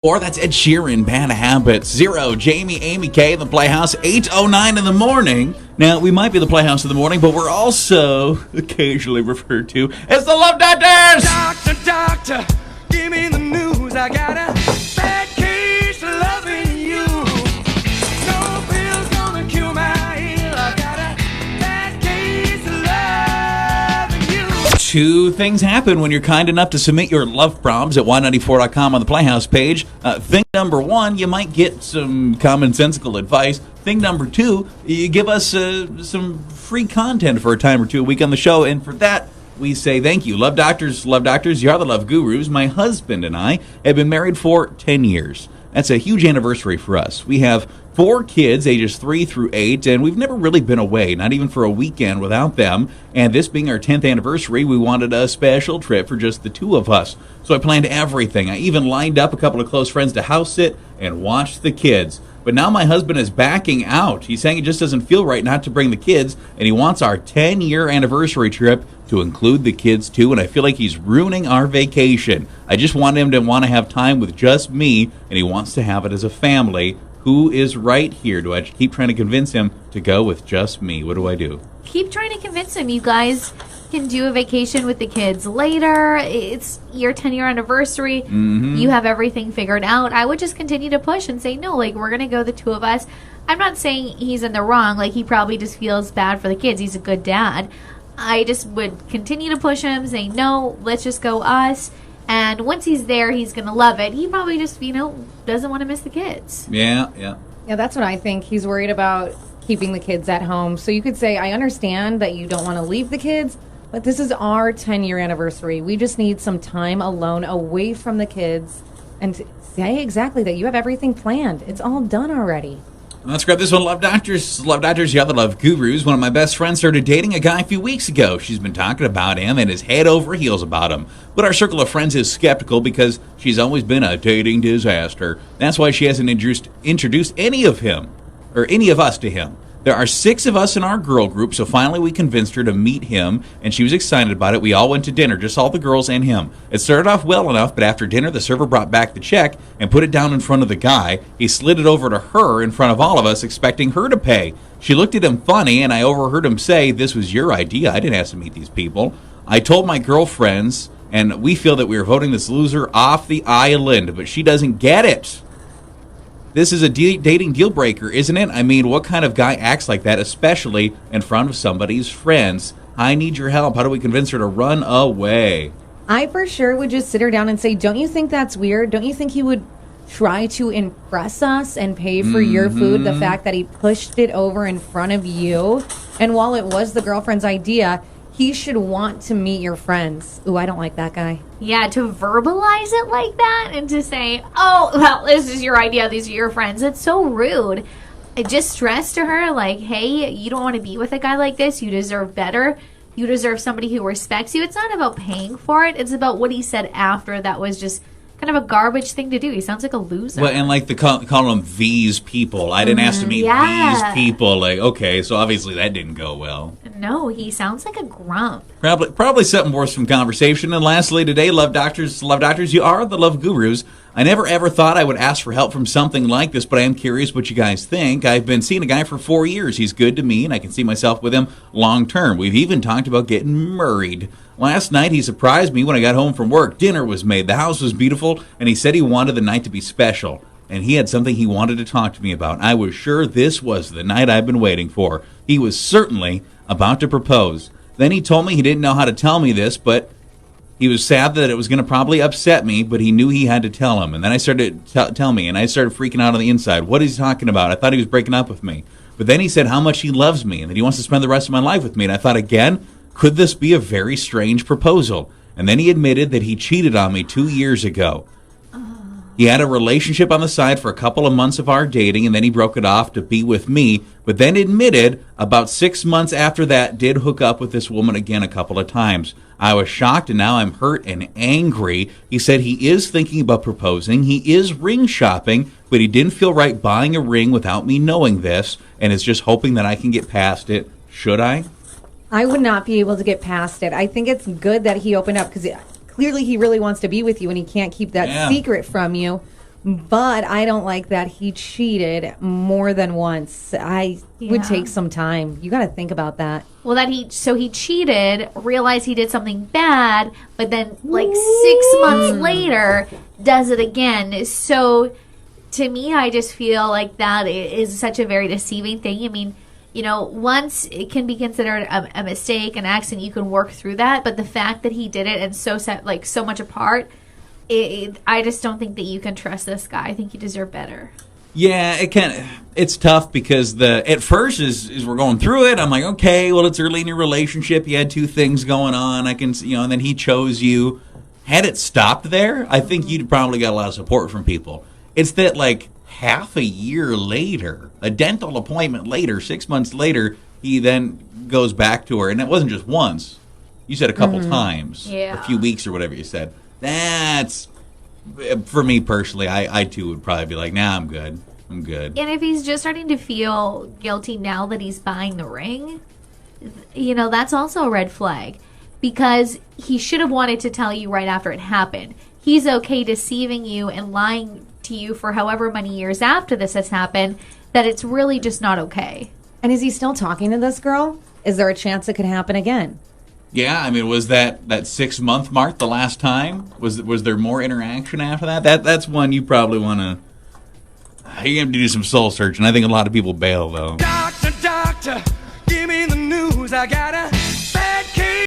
Or that's Ed Sheeran, Bad Habits. 0, Jamie, Amy K, the Playhouse, 8:09 in the morning. Now, we might be the Playhouse in the morning, but we're also occasionally referred to as the Love Doctors! Doctor, give me the news. I got a bad case of loving you. No pill's gonna cure my ill. I got a bad case of loving you. Two things happen when you're kind enough to submit your love problems at y94.com on the Playhouse page. Thing number one, you might get some commonsensical advice. Thing number two, you give us some free content for a time or two a week on the show, and for that, we say thank you. Love Doctors, you are the love gurus. My husband and I have been married for 10 years. That's a huge anniversary for us. We have 4 kids, ages 3 through 8, and we've never really been away, not even for a weekend without them. And this being our 10th anniversary, we wanted a special trip for just the two of us. So I planned everything. I even lined up a couple of close friends to house sit and watch the kids. But now my husband is backing out. He's saying it just doesn't feel right not to bring the kids, and he wants our 10-year anniversary trip to include the kids too, and I feel like he's ruining our vacation. I just want him to want to have time with just me, and he wants to have it as a family. Who is right here? Do I keep trying to convince him to go with just me? What do I do? Keep trying to convince him. You guys can do a vacation with the kids later. It's your 10-year anniversary. Mm-hmm. You have everything figured out. I would just continue to push and say, no, like, we're going to go the two of us. I'm not saying he's in the wrong. Like, he probably just feels bad for the kids. He's a good dad. I just would continue to push him, say, no, let's just go us. And once he's there, he's going to love it. He probably just, doesn't want to miss the kids. Yeah. Yeah, that's what I think. He's worried about keeping the kids at home. So you could say, I understand that you don't want to leave the kids, but this is our 10-year anniversary. We just need some time alone away from the kids and say exactly that you have everything planned. It's all done already. Let's grab this one. Love Doctors, you are the love gurus. One of my best friends started dating a guy a few weeks ago. She's been talking about him and is head over heels about him. But our circle of friends is skeptical because she's always been a dating disaster. That's why she hasn't introduced any of us to him. There are 6 of us in our girl group, so finally we convinced her to meet him, and she was excited about it. We all went to dinner, just all the girls and him. It started off well enough, but after dinner, the server brought back the check and put it down in front of the guy. He slid it over to her in front of all of us, expecting her to pay. She looked at him funny, and I overheard him say, "This was your idea. I didn't ask to meet these people." I told my girlfriends, and we feel that we are voting this loser off the island, but she doesn't get it. This is a dating deal breaker, isn't it? I mean, what kind of guy acts like that, especially in front of somebody's friends? I need your help. How do we convince her to run away? I for sure would just sit her down and say, don't you think that's weird? Don't you think he would try to impress us and pay for your food? The fact that he pushed it over in front of you. And while it was the girlfriend's idea, he should want to meet your friends. Ooh, I don't like that guy. Yeah, to verbalize it like that and to say, oh, well, this is your idea, these are your friends. It's so rude. I just stressed to her, like, hey, you don't want to be with a guy like this. You deserve better. You deserve somebody who respects you. It's not about paying for it. It's about what he said after that was just kind of a garbage thing to do. He sounds like a loser. Well, and like call them these people. I didn't ask to meet these people. Like, okay, so obviously that didn't go well. No, he sounds like a grump. Probably something worth some conversation. And lastly today, Love Doctors, you are the love gurus. I never ever thought I would ask for help from something like this, but I am curious what you guys think. I've been seeing a guy for 4 years. He's good to me, and I can see myself with him long term. We've even talked about getting married. Last night, he surprised me when I got home from work. Dinner was made. The house was beautiful, and he said he wanted the night to be special. And he had something he wanted to talk to me about. I was sure this was the night I've been waiting for. He was certainly about to propose. Then he told me he didn't know how to tell me this, but he was sad that it was going to probably upset me, but he knew he had to tell him. And then I started to tell me, and I started freaking out on the inside. What is he talking about? I thought he was breaking up with me. But then he said how much he loves me and that he wants to spend the rest of my life with me. And I thought, again, could this be a very strange proposal? And then he admitted that he cheated on me 2 years ago. He had a relationship on the side for a couple of months of our dating, and then he broke it off to be with me, but then admitted about 6 months after that did hook up with this woman again a couple of times. I was shocked, and now I'm hurt and angry. He said he is thinking about proposing. He is ring shopping, but he didn't feel right buying a ring without me knowing this, and is just hoping that I can get past it. Should I? I would not be able to get past it. I think it's good that he opened up because clearly he really wants to be with you and he can't keep that secret from you. But I don't like that he cheated more than once. I would Yeah. take some time. You got to think about that. Well, that he cheated, realized he did something bad, but then like 6 months later does it again. So to me, I just feel like that is such a very deceiving thing. I mean, you know, once it can be considered a mistake, an accident, you can work through that. But the fact that he did it and so set like so much apart, I just don't think that you can trust this guy. I think you deserve better. Yeah, it's tough because at first as we're going through it, I'm like, okay, well, it's early in your relationship. You had two things going on. I can, and then he chose you. Had it stopped there, I think you'd probably got a lot of support from people. It's that like half a year later, a dental appointment later, 6 months later, he then goes back to her, and it wasn't just once. You said a couple times, Yeah. a few weeks or whatever you said. That's, for me personally, I too would probably be like, nah, I'm good. I'm good. And if he's just starting to feel guilty now that he's buying the ring, that's also a red flag. Because he should have wanted to tell you right after it happened. He's okay deceiving you and lying to you for however many years after this has happened, that it's really just not okay. And is he still talking to this girl? Is there a chance it could happen again? Yeah, I mean, was that 6 month mark the last time? Was there more interaction after that? That's one you probably want to. You have to do some soul searching. I think a lot of people bail though. Doctor, doctor, give me the news. I got a